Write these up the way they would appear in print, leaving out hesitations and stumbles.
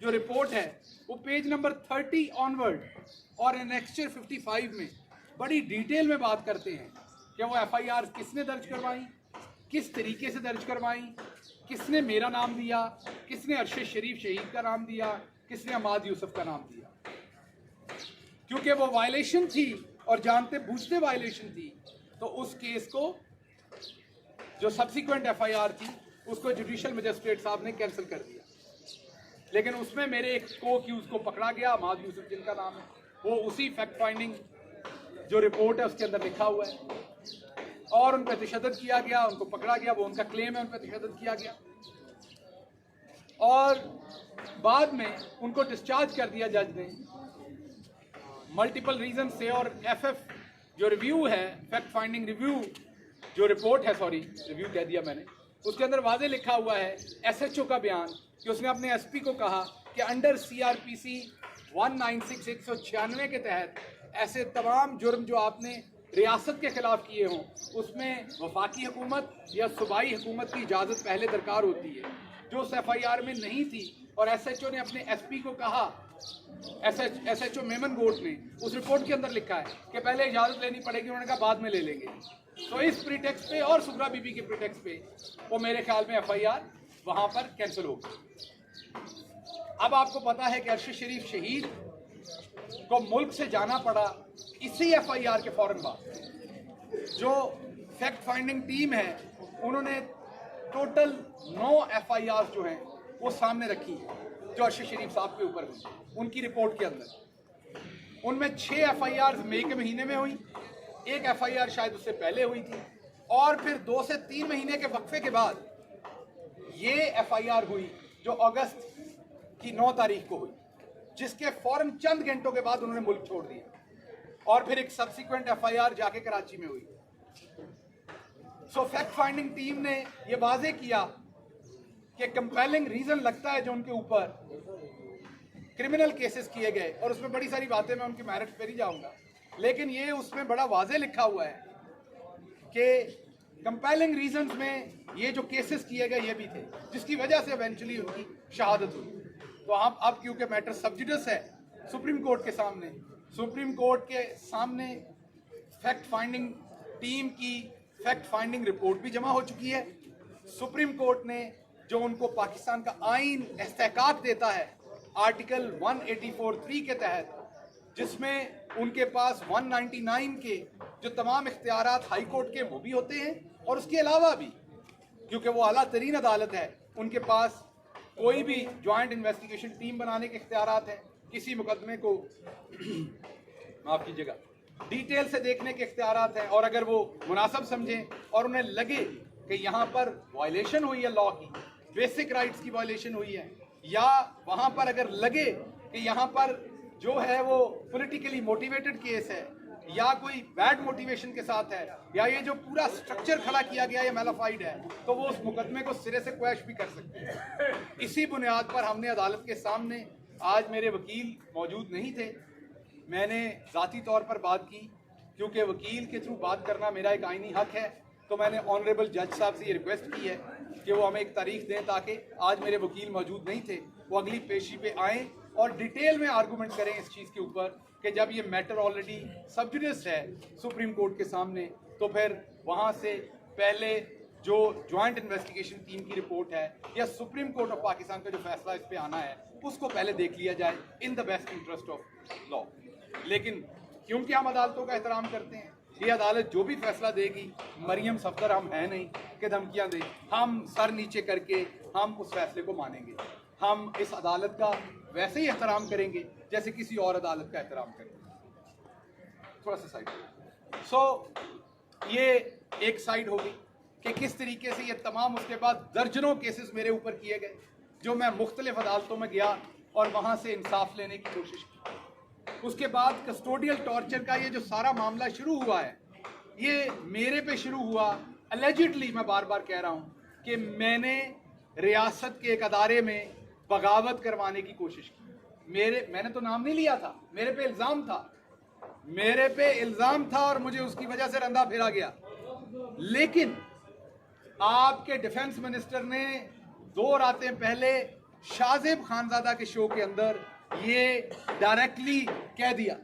جو رپورٹ ہے وہ پیج نمبر 30 آنورڈ اور انیکسچر 55 میں بڑی ڈیٹیل میں بات کرتے ہیں کہ وہ ایف آئی آر کس نے درج کروائیں، کس طریقے سے درج کروائیں، کس نے میرا نام دیا، کس نے ارشد شریف شہید کا نام دیا، کس نے عماد یوسف کا نام دیا. کیونکہ وہ وائلیشن تھی اور جانتے بوجھتے وائلیشن تھی تو اس کیس کو جو سبسیکوینٹ ایف آئی آر تھی اس کو جوڈیشل مجسٹریٹ صاحب نے کینسل کر دیا. لیکن اس میں میرے ایک کو اکیوز کو پکڑا گیا، عماد یوسف جن کا نام ہے، وہ اسی فیکٹ فائنڈنگ جو رپورٹ ہے اس کے اندر لکھا ہوا ہے، اور ان پہ تشدد کیا گیا، ان کو پکڑا گیا، وہ ان کا کلیم ہے ان پہ تشدد کیا گیا، اور بعد میں ان کو ڈسچارج کر دیا جج نے ملٹیپل ریزن سے. اور ایف ایف جو ریویو ہے، فیکٹ فائنڈنگ ریویو جو رپورٹ ہے، سوری ریویو کہہ دیا میں نے، اس کے اندر واضح لکھا ہوا ہے ایس ایچ او کا بیان کہ اس نے اپنے ایس پی کو کہا کہ انڈر سی آر پی سی 196 کے تحت ایسے تمام جرم جو آپ نے ریاست کے خلاف کیے ہوں اس میں وفاقی حکومت یا صوبائی حکومت کی اجازت پہلے درکار ہوتی ہے، جو اس ایف آئی آر میں نہیں تھی. اور ایس ایچ او نے اپنے ایس پی کو کہا، ایس ایچ او میمن گوٹ نے اس رپورٹ کے اندر لکھا ہے کہ پہلے اجازت لینی پڑے گی، انہوں نے کہا بعد میں لے لیں گے. تو اس پریٹیکسٹ پہ اور سغرا بی بی کے پریٹیکسٹ پہ وہ میرے خیال میں ایف آئی آر وہاں پر کینسل ہو گئی. اب آپ کو پتا ہے کہ ارشد شریف شہید کو ملک سے جانا پڑا اسی ایف آئی آر کے فوراً بعد. جو فیکٹ فائنڈنگ ٹیم ہے انہوں نے ٹوٹل 9 ایف آئی آر جو ہیں وہ سامنے رکھی ہے جو ارشد شریف صاحب کے اوپر ہوئی. ان کی رپورٹ کے اندر ان میں 6 ایف آئی آر مئی کے مہینے میں ہوئی، ایک ایف آئی آر شاید اس سے پہلے ہوئی تھی، اور پھر 2 سے 3 مہینے کے وقفے کے بعد یہ ایف آئی آر ہوئی جو اگست کی 9 تاریخ کو ہوئی، جس کے فوراً چند گھنٹوں کے بعد انہوں نے ملک چھوڑ دیا. اور پھر ایک سبسیکوینٹ ایف آئی آر جا کے کراچی میں ہوئی. سو فیکٹ فائنڈنگ ٹیم نے یہ واضح کیا کہ کمپیلنگ ریزن لگتا ہے جو ان کے اوپر کرمنل کیسز کیے گئے، اور اس میں بڑی ساری باتیں میں ان کی میرٹ پہ نہیں جاؤں گا، لیکن یہ اس میں بڑا واضح لکھا ہوا ہے کہ کمپیلنگ ریزنز میں یہ جو کیسز کیے گئے یہ بھی تھے جس کی وجہ سے ایونچولی ان کی شہادت ہوئی. تو اب کیونکہ میٹر سبجوڈس ہے سپریم کورٹ کے سامنے، سپریم کورٹ کے سامنے فیکٹ فائنڈنگ ٹیم کی فیکٹ فائنڈنگ رپورٹ بھی جمع ہو چکی ہے. سپریم کورٹ نے جو ان کو پاکستان کا آئین استحقاق دیتا ہے آرٹیکل 184(3) کے تحت، جس میں ان کے پاس 199 کے جو تمام اختیارات ہائی کورٹ کے وہ بھی ہوتے ہیں، اور اس کے علاوہ بھی کیونکہ وہ اعلیٰ ترین عدالت ہے ان کے پاس کوئی بھی جوائنٹ انویسٹیگیشن ٹیم بنانے کے اختیارات ہیں، کسی مقدمے کو معاف کیجیے گا ڈیٹیل سے دیکھنے کے اختیارات ہیں، اور اگر وہ مناسب سمجھیں اور انہیں لگے کہ یہاں پر وائلیشن ہوئی ہے لا کی، بیسک رائٹس کی وائلیشن ہوئی ہے، یا وہاں پر اگر لگے کہ یہاں پر جو ہے وہ پولیٹیکلی موٹیویٹڈ کیس ہے یا کوئی بیڈ موٹیویشن کے ساتھ ہے، یا یہ جو پورا سٹرکچر کھڑا کیا گیا یہ میلافائڈ ہے، تو وہ اس مقدمے کو سرے سے کویش بھی کر سکتے ہیں. اسی بنیاد پر ہم نے عدالت کے سامنے، آج میرے وکیل موجود نہیں تھے، میں نے ذاتی طور پر بات کی کیونکہ وکیل کے تھرو بات کرنا میرا ایک آئینی حق ہے. تو میں نے آنریبل جج صاحب سے یہ ریکویسٹ کی ہے کہ وہ ہمیں ایک تاریخ دیں تاکہ آج میرے وکیل موجود نہیں تھے، وہ اگلی پیشی پہ آئیں اور ڈیٹیل میں آرگومنٹ کریں اس چیز کے اوپر کہ جب یہ میٹر آلریڈی سبجوڈس ہے سپریم کورٹ کے سامنے، تو پھر وہاں سے پہلے جو جوائنٹ انویسٹیگیشن ٹیم کی رپورٹ ہے یا سپریم کورٹ آف پاکستان کا جو فیصلہ اس پہ آنا ہے اس کو پہلے دیکھ لیا جائے in the best interest of law. لیکن کیونکہ ہم عدالتوں کا احترام کرتے ہیں، یہ عدالت جو بھی فیصلہ دے گی، مریم صفدر ہم ہیں نہیں کہ دھمکیاں دیں، ہم سر نیچے کر کے ہم اس فیصلے کو مانیں گے. ہم اس عدالت کا ویسے ہی احترام کریں گے جیسے کسی اور عدالت کا احترام کریں گے. تھوڑا سا سائڈ. سو یہ ایک سائڈ ہوگی کہ کس طریقے سے یہ تمام، اس کے بعد درجنوں کیسز میرے اوپر کیے گئے جو میں مختلف عدالتوں میں گیا اور وہاں سے انصاف لینے کی کوشش کی. اس کے بعد کسٹوڈیل ٹارچر کا یہ جو سارا معاملہ شروع ہوا ہے یہ میرے پہ شروع ہوا اللیجڈلی. میں بار بار کہہ رہا ہوں کہ میں نے ریاست کے ایک ادارے میں بغاوت کروانے کی کوشش کی. میں نے تو نام نہیں لیا تھا، میرے پہ الزام تھا اور مجھے اس کی وجہ سے رندا پھیرا گیا. لیکن آپ کے ڈیفنس منسٹر نے 2 راتیں پہلے शाज़ेब खानज़ादा के शो के अंदर ये डायरेक्टली कह दिया,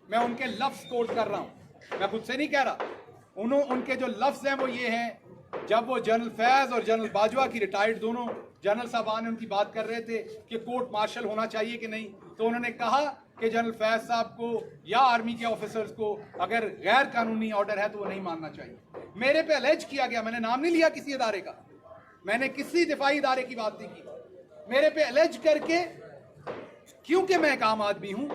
मैं उनके लफ्ज़ कोट कर रहा हूँ, मैं खुद से नहीं कह रहा, उनके जो लफ्ज़ हैं वो ये हैं, जब वो जनरल फैज़ और जनरल बाजवा की रिटायर्ड दोनों जनरल साहबान उनकी बात कर रहे थे कि कोर्ट मार्शल होना चाहिए कि नहीं, तो उन्होंने कहा कि जनरल फैज़ साहब को या आर्मी के ऑफिसर्स को अगर गैर कानूनी ऑर्डर है तो वो नहीं मानना चाहिए। मेरे पे अलेज किया गया, मैंने नाम नहीं लिया किसी इदारे का, मैंने किसी दिफाई इदारे की बात नहीं की, मेरे पे अलेज करके, क्योंकि मैं एक आम आदमी हूं,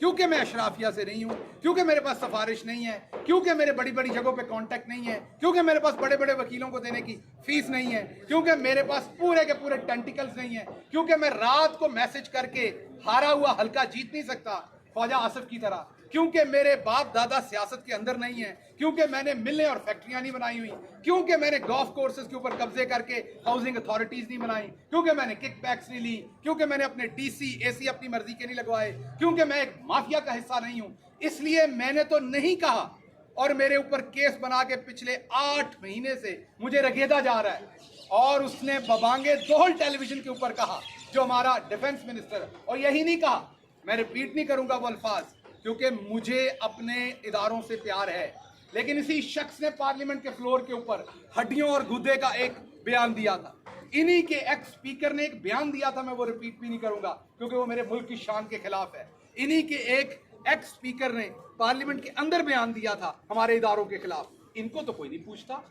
क्योंकि मैं अशराफिया से नहीं हूं, क्योंकि मेरे पास सिफारिश नहीं है, क्योंकि मेरे बड़ी बड़ी जगहों पे कांटेक्ट नहीं है, क्योंकि मेरे पास बड़े बड़े वकीलों को देने की फीस नहीं है, क्योंकि मेरे पास पूरे के पूरे टेंटिकल्स नहीं है, क्योंकि मैं रात को मैसेज करके हारा हुआ हल्का जीत नहीं सकता ख्वाजा आसिफ की तरह, क्योंकि मेरे बाप दादा सियासत के अंदर नहीं है, क्योंकि मैंने मिलें और फैक्ट्रियां नहीं बनाई हुई, क्योंकि मैंने गोल्फ कोर्सेज के ऊपर कब्जे करके हाउसिंग अथॉरिटीज नहीं बनाई, क्योंकि मैंने किक बैक्स नहीं ली, क्योंकि मैंने अपने डीसी एसी अपनी मर्जी के नहीं लगवाए, क्योंकि मैं एक माफिया का हिस्सा नहीं हूं, इसलिए मैंने तो नहीं कहा, और मेरे ऊपर केस बना के पिछले 8 महीने से मुझे रगेदा जा रहा है। और उसने बबांगे दोहल टेलीविजन के ऊपर कहा, जो हमारा डिफेंस मिनिस्टर, और यही नहीं कहा, मैं रिपीट नहीं करूंगा वो अल्फाज, क्योंकि मुझे अपने इदारों से प्यार है, लेकिन इसी शख्स ने पार्लियामेंट के फ्लोर के ऊपर हड्डियों और गुद्दे का एक बयान दिया था, इन्हीं के एक्स स्पीकर ने एक बयान दिया था, मैं वो रिपीट भी नहीं करूंगा क्योंकि वो मेरे मुल्क की शान के खिलाफ है, इन्हीं के एक एक्स स्पीकर ने पार्लियामेंट के अंदर बयान दिया था हमारे इदारों के खिलाफ, इनको तो कोई नहीं पूछता,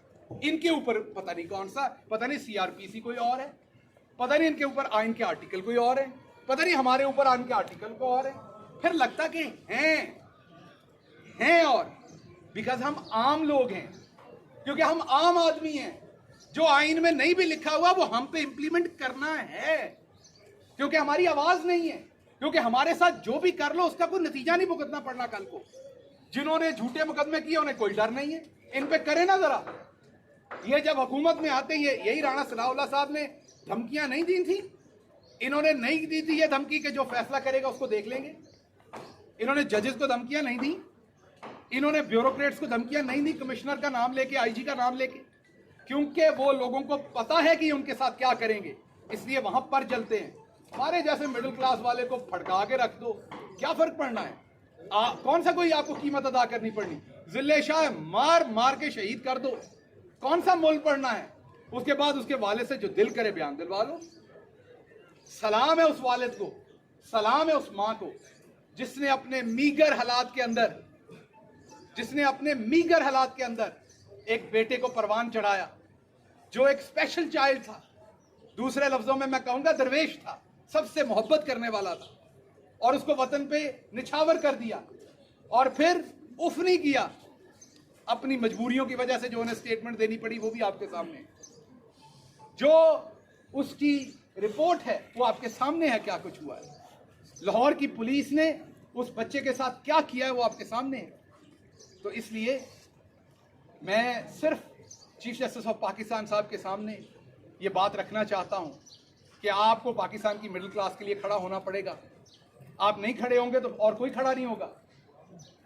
इनके ऊपर पता नहीं कौन सा, पता नहीं सीआरपीसी कोई और है, पता नहीं इनके ऊपर आइन के आर्टिकल कोई और है, पता नहीं हमारे ऊपर आइन के आर्टिकल कोई और है, फिर लगता कि हैं और बिकॉज हम आम लोग हैं, क्योंकि हम आम आदमी हैं, जो आइन में नहीं भी लिखा हुआ वो हम पे इंप्लीमेंट करना है, क्योंकि हमारी आवाज नहीं है, क्योंकि हमारे साथ जो भी कर लो उसका कोई नतीजा नहीं भुगतना पड़ना कल को। जिन्होंने झूठे मुकदमे किए उन्हें कोई डर नहीं है, इन पे करे ना जरा। ये जब हुकूमत में आते ही यही राणा सनाउल्लाह साहब ने धमकियां नहीं दी थी, इन्होंने नहीं दी थी ये धमकी कि जो फैसला करेगा उसको देख लेंगे, इन्होंने जजेस को धमकियां नहीं दी, इन्होंने ब्यूरोक्रेट्स को धमकियां नहीं दी कमिश्नर का नाम लेके, आईजी का नाम लेके, क्योंकि वो लोगों को पता है कि उनके साथ क्या करेंगे, इसलिए वहां पर जलते हैं। हमारे जैसे मिडिल क्लास वाले को फड़का के रख दो, क्या फर्क पड़ना है, कौन सा कोई आपको कीमत अदा करनी पड़नी, जिले शाह मार मार के शहीद कर दो, कौन सा मोल पड़ना है, उसके बाद उसके वालिद से जो दिल करे बयान दिलवा लो। सलाम है उस वालिद को, सलाम है उस मां को जिसने अपने मीगर हालात के अंदर एक बेटे को परवान चढ़ाया, जो एक स्पेशल चाइल्ड था, दूसरे लफ्जों में मैं कहूंगा दरवेश था, सबसे मोहब्बत करने वाला था, और उसको वतन पे निछावर कर दिया, और फिर उफ नहीं किया, अपनी मजबूरियों की वजह से जो उन्हें स्टेटमेंट देनी पड़ी वो भी आपके सामने, जो उसकी रिपोर्ट है वो आपके सामने है, क्या कुछ हुआ है, लाहौर की पुलिस ने उस बच्चे के साथ क्या किया है वो आपके सामने है। तो इसलिए मैं सिर्फ चीफ जस्टिस ऑफ पाकिस्तान साहब के सामने ये बात रखना चाहता हूं कि आपको पाकिस्तान की मिडिल क्लास के लिए खड़ा होना पड़ेगा, आप नहीं खड़े होंगे तो और कोई खड़ा नहीं होगा।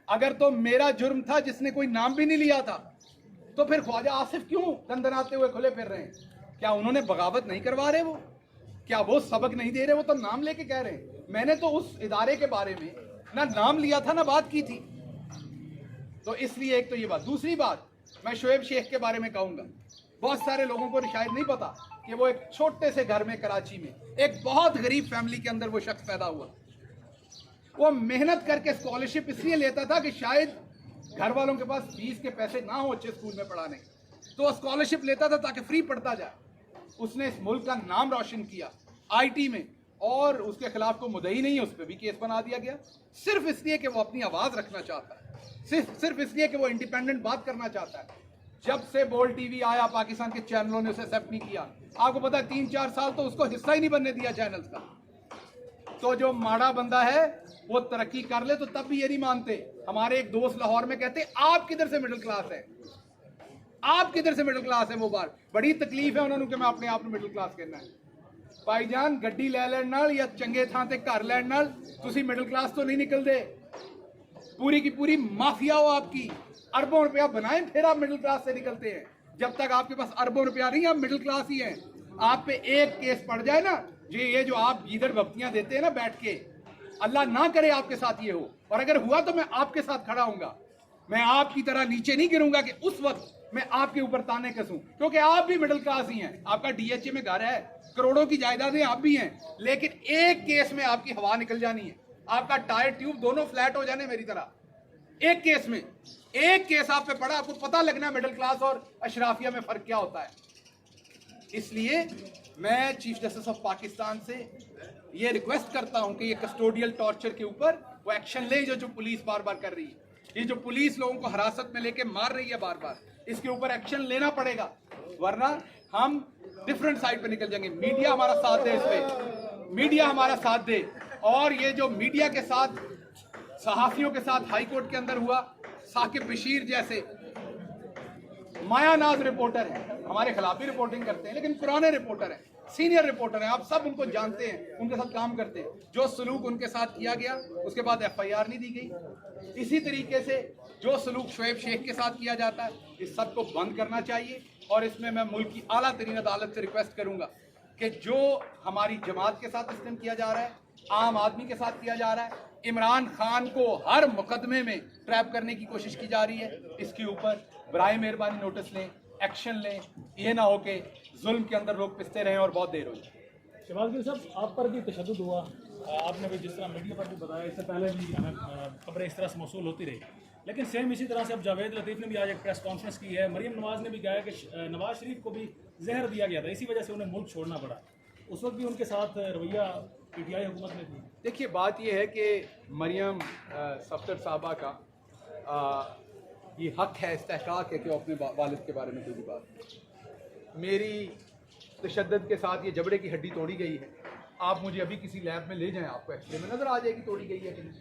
अगर तो मेरा जुर्म था जिसने कोई नाम भी नहीं लिया था, तो फिर ख्वाजा आसिफ क्यों दंदनाते हुए खुले फिर रहे हैं, क्या उन्होंने बगावत नहीं करवा रहे, वो क्या वो सबक नहीं दे रहे, वो तो नाम लेके कह रहे हैं। मैंने तो उस इदारे के बारे में ना नाम लिया था ना बात की थी, तो इसलिए एक तो ये बात। दूसरी बात मैं शोएब शेख के बारे में कहूंगा, बहुत सारे लोगों को शायद नहीं पता कि वो एक छोटे से घर में कराची में एक बहुत गरीब फैमिली के अंदर वो शख्स पैदा हुआ। वो मेहनत करके स्कॉलरशिप इसलिए लेता था कि शायद घर वालों के पास फीस के पैसे ना हो अच्छे स्कूल में पढ़ाने, तो वो स्कॉलरशिप लेता था ताकि फ्री पढ़ता जाए। उसने इस मुल्क का नाम रोशन किया आईटी में, और उसके खिलाफ कोई मुद्दई नहीं है, उस पर भी केस बना दिया गया, सिर्फ इसलिए कि वो अपनी आवाज रखना चाहता है, सिर्फ इसलिए कि वो इंडिपेंडेंट बात करना चाहता है। जब से बोल टीवी आया पाकिस्तान के चैनलों ने उसे एक्सेप्ट नहीं किया, आपको पता है 3-4 साल तो उसको हिस्सा ही नहीं बनने दिया चैनल्स का। तो जो माड़ा बंदा है वो तरक्की कर ले तो तब भी ये नहीं मानते। हमारे एक दोस्त लाहौर में कहते आप किधर से मिडिल क्लास है, आप किधर से मिडिल क्लास है। वो बात बड़ी तकलीफ है उन्होंने कि मैं अपने आप में मिडिल क्लास कहना है। भाईजान गड्डी ले लैण नाल या चंगे थां ते घर लैण नाल तुसी मिडिल क्लास तो नहीं निकलते, पूरी की पूरी माफिया हो आपकी, अरबों रुपया बनाए फिर आप मिडिल क्लास से निकलते हैं। जब तक आपके पास अरबों रुपया नहीं, आप मिडिल क्लास ही हैं। आप पे एक केस पड़ जाए ना ये जो आप गीदड़ बप्तियां देते हैं ना बैठ के, अल्लाह ना करे आपके साथ ये हो, और अगर हुआ तो मैं आपके साथ खड़ा हूंगा। मैं आपकी तरह नीचे नहीं गिरूंगा कि उस वक्त मैं आपके ऊपर ताने कसूं, क्योंकि आप भी मिडिल क्लास ही हैं। आपका डीएचए में घर है, करोड़ों की जायदादें आप भी हैं, लेकिन एक केस में आपकी हवा निकल जानी है, आपका टायर ट्यूब दोनों फ्लैट हो जाने मेरी तरह। एक केस में, एक केस आप पे पड़ा, आपको पता लगना मिडिल क्लास और अशराफिया में फर्क क्या होता है। इसलिए मैं चीफ जस्टिस ऑफ पाकिस्तान से ये रिक्वेस्ट करता हूं कि ये कस्टोडियल टॉर्चर के ऊपर वो एक्शन ले जो पुलिस बार बार कर रही है। ये जो पुलिस लोगों को हिरासत में लेके मार रही है बार बार, इसके ऊपर एक्शन लेना पड़ेगा, वरना हम डिफरेंट साइड पे निकल जाएंगे। मीडिया हमारा साथ दे, इस पे मीडिया हमारा साथ दे। और ये जो मीडिया के साथ, सहाफियों के साथ हाई कोर्ट के अंदर हुआ, साकिब बशीर जैसे मायानाज रिपोर्टर हैं, हमारे खिलाफ भी रिपोर्टिंग करते हैं, लेकिन पुराने रिपोर्टर हैं, सीनियर रिपोर्टर हैं, आप सब उनको जानते हैं, उनके साथ काम करते हैं। जो सलूक उनके साथ किया गया उसके बाद एफआईआर नहीं दी गई। इसी तरीके से जो सलूक शोएब शेख के साथ किया जाता है, इस सब को बंद करना चाहिए। और इसमें मैं मुल्क की आला तरीन अदालत से रिक्वेस्ट करूंगा कि जो हमारी जमात के साथ सिस्टम किया जा रहा है, आम आदमी के साथ किया जा रहा है, इमरान खान को हर मुकदमे में ट्रैप करने की कोशिश की जा रही है, इसके ऊपर बराए मेहरबानी नोटिस लें, एक्शन लें। ये ना हो कि जुल्म के अंदर लोग पिसते रहें और बहुत देर हो जाए। शहबाज गिल साहब, आप पर भी तशद्दुद हुआ, आपने भी जिस तरह मीडिया पर भी बताया, इससे पहले भी हमें खबरें इस तरह से मौसूल होती रही, लेकिन सेम इसी तरह से अब जावेद लतीफ़ ने भी आज एक प्रेस कॉन्फ्रेंस की है। मरीम नवाज़ ने भी कहा है कि नवाज शरीफ को भी जहर दिया गया था, इसी वजह से उन्हें मुल्क छोड़ना पड़ा। उस वक्त भी उनके साथ रवैया पीटीआई हुकूमत ने थी। देखिए, बात यह है कि मरियम सफदर साहबा का ये हक है, इस्तेहकाक है कि वो अपने वालिद के बारे में कोई भी बात करें। मेरी तशद्दुद के साथ ये जबड़े की हड्डी तोड़ी गई है। आप मुझे अभी किसी लैब में ले जाएं, आपको एक्सरे में नज़र आ जाएगी तोड़ी गई है कि नहीं।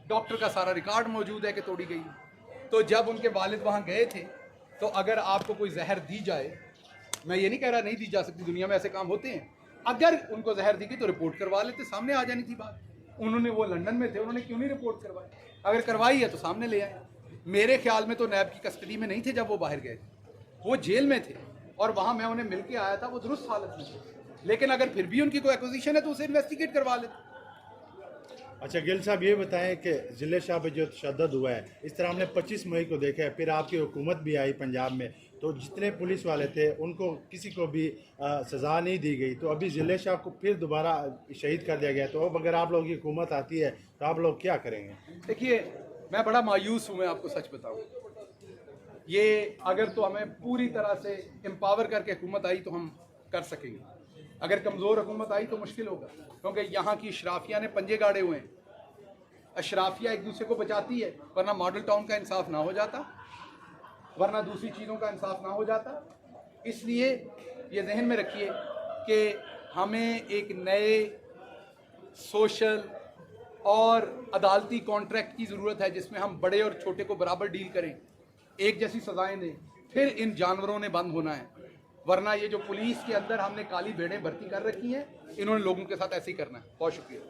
डॉक्टर का सारा रिकॉर्ड मौजूद है कि तोड़ी गई है। तो जब उनके वालिद वहाँ गए थे, तो अगर आपको कोई जहर दी जाए, मैं ये नहीं कह रहा नहीं दी जा सकती, दुनिया में ऐसे काम होते हैं, अगर उनको जहर दी गई तो रिपोर्ट करवा लेते, सामने आ जानी थी बात। उन्होंने, वो लंदन में थे, उन्होंने क्यों नहीं रिपोर्ट करवाई? अगर करवाई है तो सामने ले आए। मेरे ख्याल में तो नैब की कस्टडी में नहीं थे जब वो बाहर गए थे, वो जेल में थे, और वहाँ मैं उन्हें मिल के आया था, वो दुरुस्त हालत में थे। लेकिन अगर फिर भी उनकी कोई एक्विजिशन है तो उसे इन्वेस्टिगेट करवा लेते। अच्छा गिल साहब, ये बताएं कि जिले शाह पे जो तशद्दुद हुआ है, इस तरह हमने 25 मई को देखा है, फिर आपकी हुकूमत भी आई पंजाब में, तो जितने पुलिस वाले थे उनको किसी को भी सज़ा नहीं दी गई, तो अभी जिले शाह को फिर दोबारा शहीद कर दिया गया। तो अब अगर आप लोगों की हुकूमत आती है तो आप लोग क्या करेंगे? देखिए, मैं बड़ा मायूस हूँ, मैं आपको सच बताऊँ। ये अगर तो हमें पूरी तरह से एम्पावर करके हुकूमत आई तो हम कर सकेंगे, अगर कमज़ोर हुकूमत आई तो मुश्किल होगा, क्योंकि यहाँ की अशराफिया ने पंजे गाड़े हुए हैं। अशराफिया एक दूसरे को बचाती है, वरना मॉडल टाउन का इंसाफ ना हो जाता, वरना दूसरी चीज़ों का इंसाफ ना हो जाता। इसलिए ये जहन में रखिए कि हमें एक नए सोशल और अदालती कॉन्ट्रैक्ट की ज़रूरत है, जिसमें हम बड़े और छोटे को बराबर डील करें, एक जैसी सज़ाएं दें। फिर इन जानवरों ने बंद होना है, वरना ये जो पुलिस के अंदर हमने काली भेड़ें भर्ती कर रखी हैं, इन्होंने लोगों के साथ ऐसे ही करना है। बहुत शुक्रिया।